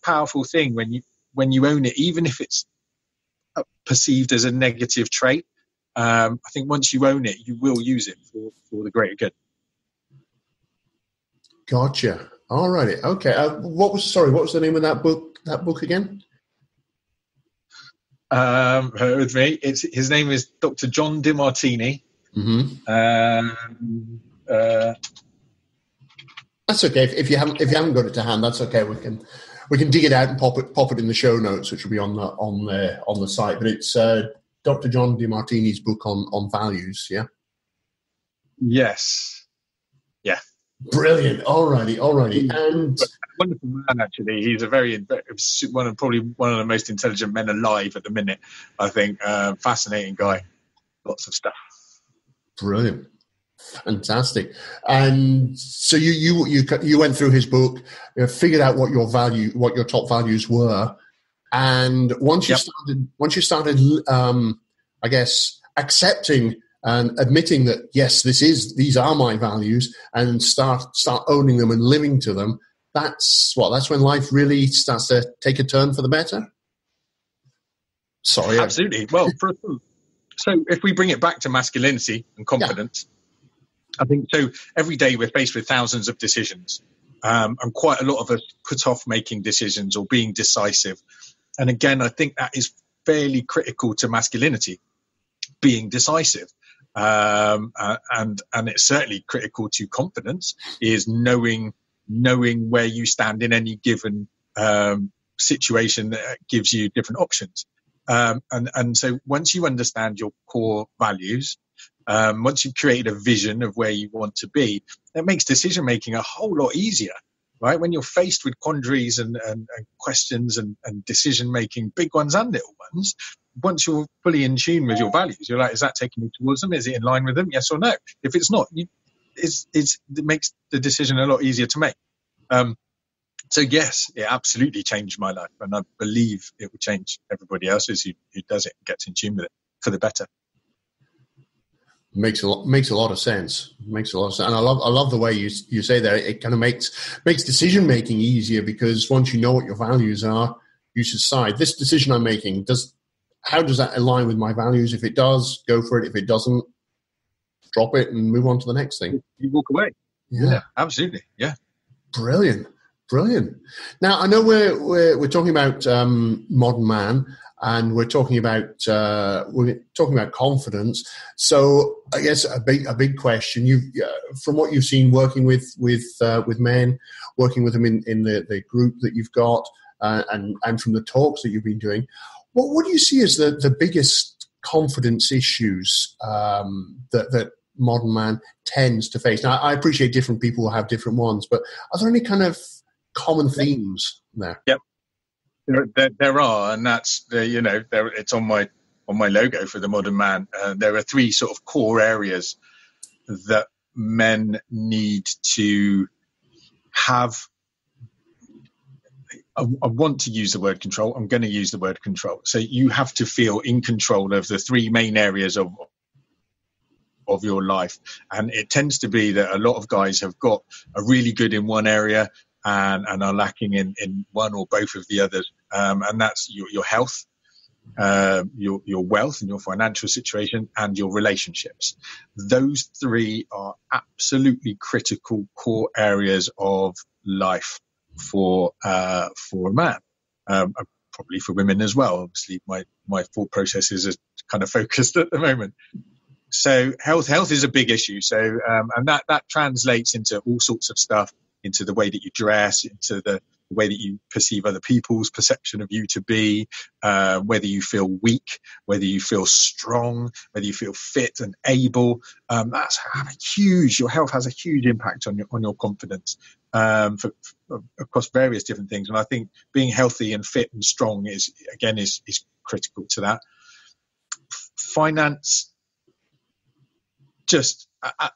powerful thing when you own it, even if it's perceived as a negative trait. I think once you own it, you will use it for the greater good. Gotcha. All righty. Okay. What was the name of that book again? With me, his name is Dr. John DeMartini. Mm-hmm. That's okay. If you haven't got it to hand, that's okay. We can dig it out and pop it in the show notes, which will be on the site. But it's Dr. John DeMartini's book on values. Yeah. Yes. Yeah. Brilliant. Alrighty. And wonderful man, actually. He's probably one of the most intelligent men alive at the minute, I think. Fascinating guy. Lots of stuff. Brilliant. Fantastic. And so you went through his book, figured out what your top values were, and once you started, I guess, accepting and admitting that yes, these are my values, and start owning them and living to them. That's when life really starts to take a turn for the better. Sorry, absolutely. Well, so if we bring it back to masculinity and confidence. Yeah. I think so. Every day we're faced with thousands of decisions, and quite a lot of us put off making decisions or being decisive. And again, I think that is fairly critical to masculinity, being decisive. And it's certainly critical to confidence, is knowing where you stand in any given situation that gives you different options. And so once you understand your core values, once you've created a vision of where you want to be, that makes decision making a whole lot easier, right? When you're faced with quandaries and questions and decision making, big ones and little ones, once you're fully in tune with your values, you're like, is that taking me towards them? Is it in line with them? Yes or no? If it's not, it makes the decision a lot easier to make. So yes, it absolutely changed my life, and I believe it will change everybody else's who does it and gets in tune with it for the better. Makes a lot of sense. And I love the way you say that. It kind of makes decision making easier, because once you know what your values are, you decide, this decision I'm making, how does that align with my values? If it does, go for it. If it doesn't, drop it and move on to the next thing. You walk away. Yeah, absolutely. Yeah. Brilliant. Now, I know we're talking about modern man, and we're talking about confidence. So I guess a big question, from what you've seen working with men, working with them in the group that you've got, and from the talks that you've been doing, what do you see as the biggest confidence issues that modern man tends to face? Now, I appreciate different people will have different ones, but are there any kind of common themes there? Yep. There are, and that's it's on my logo for the modern man. There are three sort of core areas that men need to have. I want to use the word control. I'm going to use the word control. So you have to feel in control of the three main areas of your life, and it tends to be that a lot of guys are really good in one area and are lacking in one or both of the others, and that's your health, your wealth and your financial situation, and your relationships. Those three are absolutely critical core areas of life for a man, probably for women as well. Obviously, my thought processes are kind of focused at the moment. So health is a big issue. So and that translates into all sorts of stuff, into the way that you dress, into the way that you perceive other people's perception of you to be, whether you feel weak, whether you feel strong, whether you feel fit and able. Your health has a huge impact on your confidence across various different things. And I think being healthy and fit and strong is critical to that. Finance,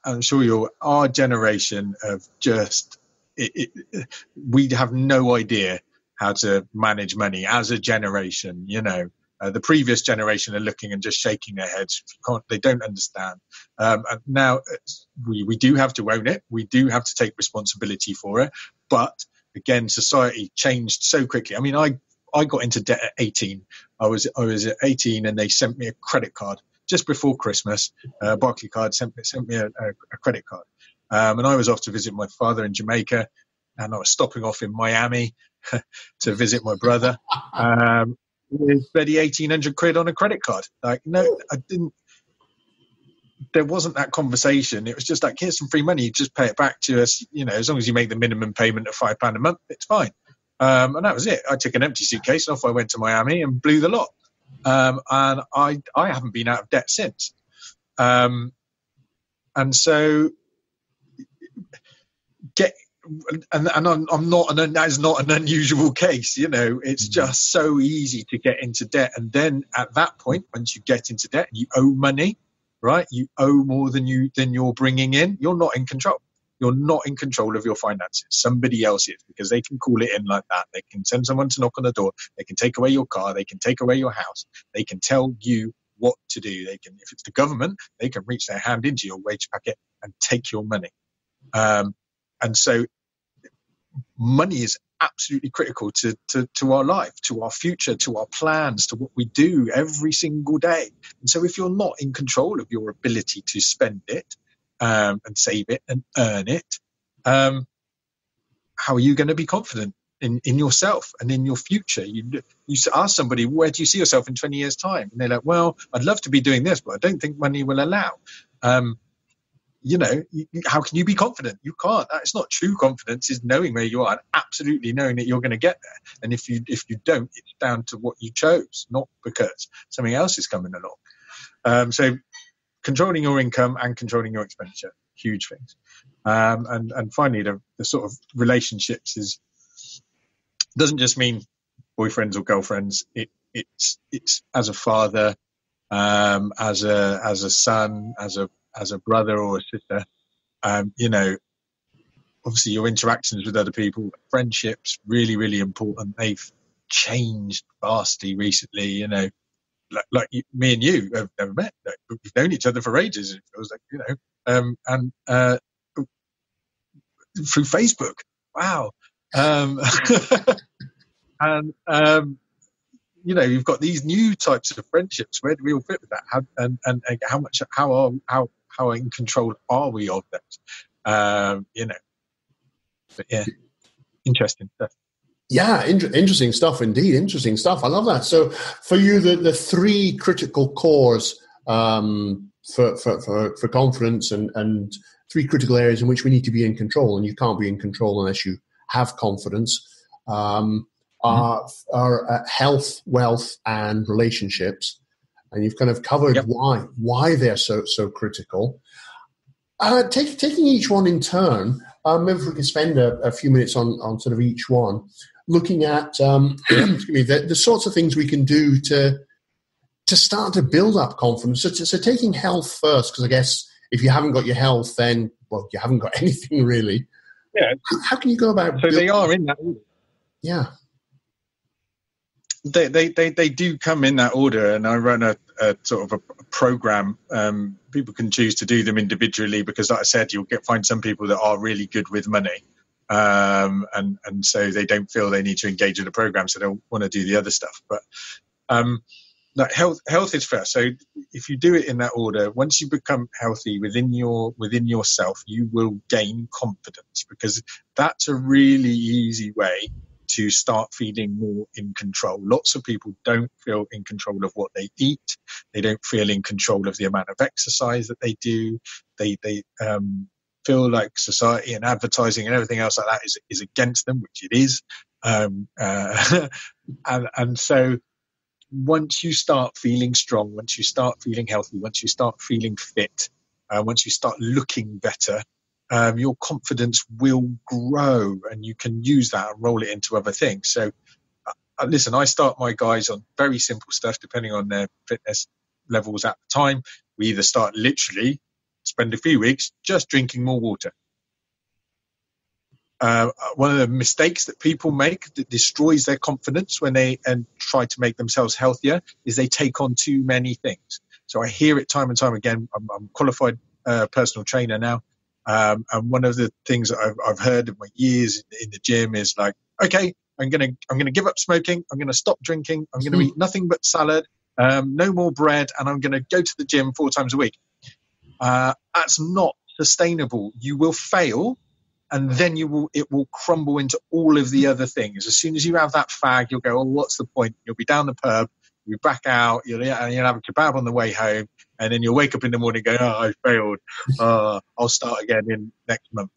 I'm sure our generation of we have no idea how to manage money as a generation. The previous generation are looking and just shaking their heads. They don't understand. And now we do have to own it. We do have to take responsibility for it. But again, society changed so quickly. I mean, I got into debt at 18. I was at 18 and they sent me a credit card just before Christmas. Barclaycard sent me a credit card. And I was off to visit my father in Jamaica, and I was stopping off in Miami to visit my brother. With bloody 1,800 quid on a credit card. Like, no, I didn't. There wasn't that conversation. It was just like, here's some free money. You just pay it back to us. You know, as long as you make the minimum payment of £5 a month, it's fine. And that was it. I took an empty suitcase and off I went to Miami and blew the lot. And I haven't been out of debt since. And so I'm not, that is not an unusual case. You know, it's just so easy to get into debt. And then at that point, once you get into debt, you owe money, right? You owe more than you're bringing in. You're not in control. You're not in control of your finances. Somebody else is, because they can call it in like that. They can send someone to knock on the door. They can take away your car. They can take away your house. They can tell you what to do. They can, if it's the government, they can reach their hand into your wage packet and take your money. And so money is absolutely critical to our life, to our future, to our plans, to what we do every single day. And so if you're not in control of your ability to spend it, and save it and earn it, how are you going to be confident in yourself and in your future? You ask somebody, where do you see yourself in 20 years' time? And they're like, well, I'd love to be doing this, but I don't think money will allow. You know, how can you be confident? You can't. It's not true confidence. Is knowing where you are and absolutely knowing that you're going to get there. And if you don't, it's down to what you chose, not because something else is coming along. So controlling your income and controlling your expenditure, huge things. And finally, the sort of relationships doesn't just mean boyfriends or girlfriends. It's as a father, as a son, as a brother or a sister. You know, obviously your interactions with other people, friendships, really, really important. They've changed vastly recently. You know, like me and you have never met. Like, we've known each other for ages. It feels like, you know, and through Facebook. Wow. And you know, you've got these new types of friendships. Where do we all fit with that? How in control are we of that? You know, but yeah, interesting stuff. Yeah, interesting stuff indeed. Interesting stuff. I love that. So, for you, the three critical cores for confidence and three critical areas in which we need to be in control, and you can't be in control unless you have confidence. Are health, wealth, and relationships, and you've kind of covered why they're so critical. Taking each one in turn, maybe if we can spend a few minutes on sort of each one, looking at the sorts of things we can do to start to build up confidence. So taking health first, because I guess if you haven't got your health, then you haven't got anything really. Yeah. How can you go about? So they are in that order. Yeah. They do come in that order, and I run a sort of a program. People can choose to do them individually because, like I said, you'll find some people that are really good with money, and so they don't feel they need to engage in the program, so they'll want to do the other stuff. But like health is first. So if you do it in that order, once you become healthy within yourself, you will gain confidence, because that's a really easy way to start feeling more in control. Lots of people don't feel in control of what they eat. They don't feel in control of the amount of exercise that they do. They feel like society and advertising and everything else like that is against them, which it is. And so once you start feeling strong, once you start feeling healthy, once you start feeling fit, once you start looking better, your confidence will grow, and you can use that and roll it into other things. So listen, I start my guys on very simple stuff depending on their fitness levels at the time. We either start literally, spend a few weeks just drinking more water. One of the mistakes that people make that destroys their confidence when they try to make themselves healthier is they take on too many things. So I hear it time and time again. I'm a qualified personal trainer now. And one of the things that I've heard in my years in the gym is like, okay, I'm gonna give up smoking. I'm gonna stop drinking. I'm gonna eat nothing but salad, no more bread, and I'm gonna go to the gym 4 times a week. That's not sustainable. You will fail, and then it will crumble into all of the other things. As soon as you have that fag, you'll go, oh, what's the point? You'll be down the pub, you'll be back out, you'll have a kebab on the way home, and then you'll wake up in the morning going, oh, I failed. I'll start again in next month.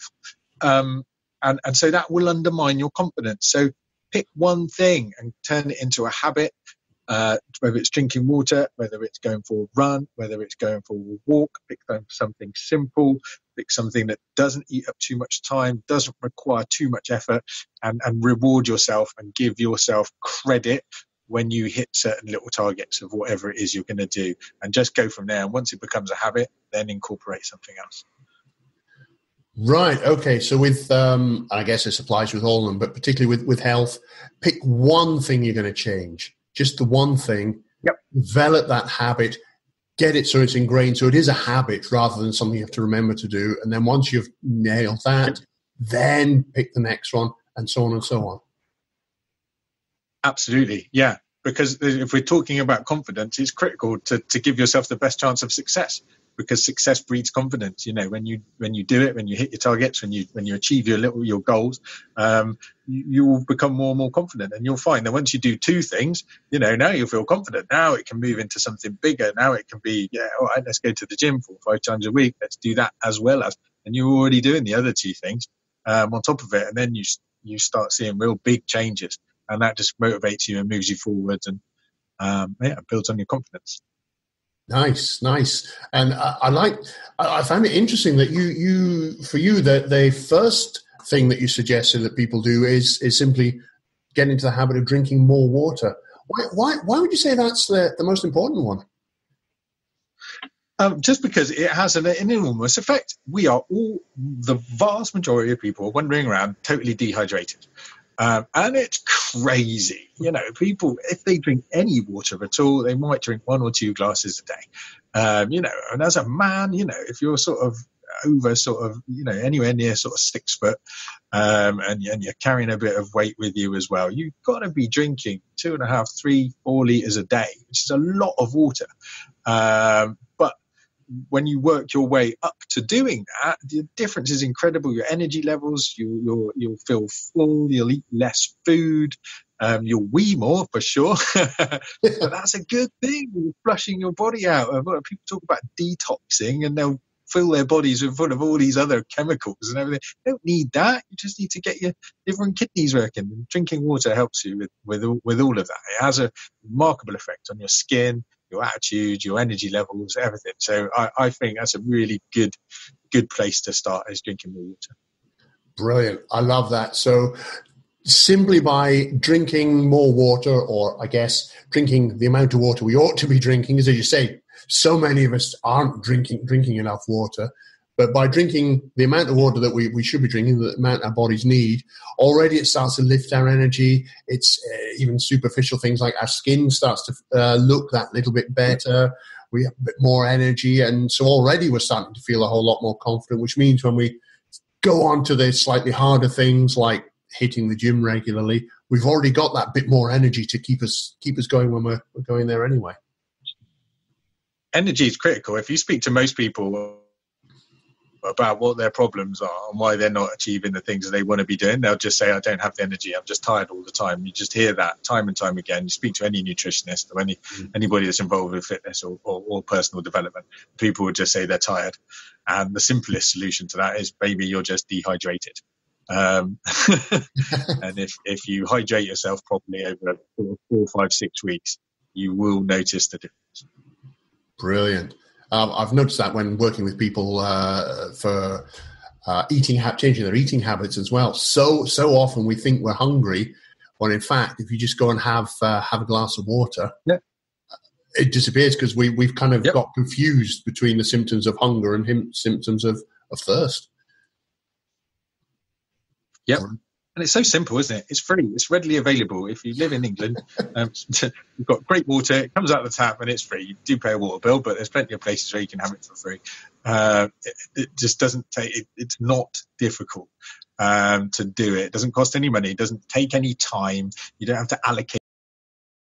And so that will undermine your confidence. So pick one thing and turn it into a habit. Whether it's drinking water, whether it's going for a run, whether it's going for a walk, pick something simple, pick something that doesn't eat up too much time, doesn't require too much effort, and reward yourself and give yourself credit when you hit certain little targets of whatever it is you're going to do, and just go from there. And once it becomes a habit, then incorporate something else. Right. Okay. So with, I guess this applies with all of them, but particularly with health, pick one thing you're going to change. Just the one thing. Yep. Develop that habit. Get it so it's ingrained. So it is a habit rather than something you have to remember to do. And then once you've nailed that, then pick the next one, and so on and so on. Absolutely. Yeah. Because if we're talking about confidence, it's critical to give yourself the best chance of success, because success breeds confidence. When you do it, when you hit your targets, when you achieve your goals, you will become more and more confident. And you'll find that once you do 2 things, now you'll feel confident. Now it can move into something bigger. Now it can be, all right, let's go to the gym 4 or 5 times a week. Let's do that as well as, and you're already doing the other 2 things on top of it. And then you start seeing real big changes, and that just motivates you and moves you forwards, and builds on your confidence. Nice. And I found it interesting that that the first thing that you suggested that people do is simply get into the habit of drinking more water. Why would you say that's the most important one? Just because it has an enormous effect. The vast majority of people are wandering around totally dehydrated. And it's crazy. People, if they drink any water at all, they might drink 1 or 2 glasses a day. And as a man, if you're sort of over anywhere near sort of 6 foot, and you're carrying a bit of weight with you as well, you've got to be drinking 2.5, 3, 4 liters a day, which is a lot of water. But when you work your way up to doing that, the difference is incredible. Your energy levels, you'll feel full, you'll eat less food, you'll wee more for sure. But that's a good thing. You're flushing your body out. People talk about detoxing, and they'll fill their bodies full of all these other chemicals and everything. You don't need that. You just need to get your liver and kidneys working. And drinking water helps you with all of that. It has a remarkable effect on your skin, your attitude, your energy levels, everything. So I think that's a really good place to start, is drinking more water. Brilliant. I love that. So simply by drinking more water, or I guess drinking the amount of water we ought to be drinking, as you say, so many of us aren't drinking enough water. But by drinking the amount of water that we should be drinking, the amount our bodies need, already it starts to lift our energy. It's even superficial things like our skin starts to look that little bit better. We have a bit more energy. And so already we're starting to feel a whole lot more confident, which means when we go on to the slightly harder things like hitting the gym regularly, we've already got that bit more energy to keep us going when we're going there anyway. Energy is critical. If you speak to most people about what their problems are and why they're not achieving the things that they want to be doing, they'll just say, I don't have the energy, I'm just tired all the time. You just hear that time and time again. You speak to any nutritionist or anybody that's involved with fitness or personal development, people would just say they're tired. And the simplest solution to that is, maybe you're just dehydrated. And if you hydrate yourself properly over 4, 5, 6 weeks, you will notice the difference. Brilliant. I've noticed that when working with people for changing their eating habits as well. So often we think we're hungry, when in fact, if you just go and have a glass of water, it disappears, because we've kind of got confused between the symptoms of hunger and symptoms of thirst. Yep. And it's so simple, isn't it? It's free. It's readily available. If you live in England, you've got great water. It comes out of the tap and it's free. You do pay a water bill, but there's plenty of places where you can have it for free. It just doesn't take it. It's not difficult to do it. It doesn't cost any money. It doesn't take any time. You don't have to allocate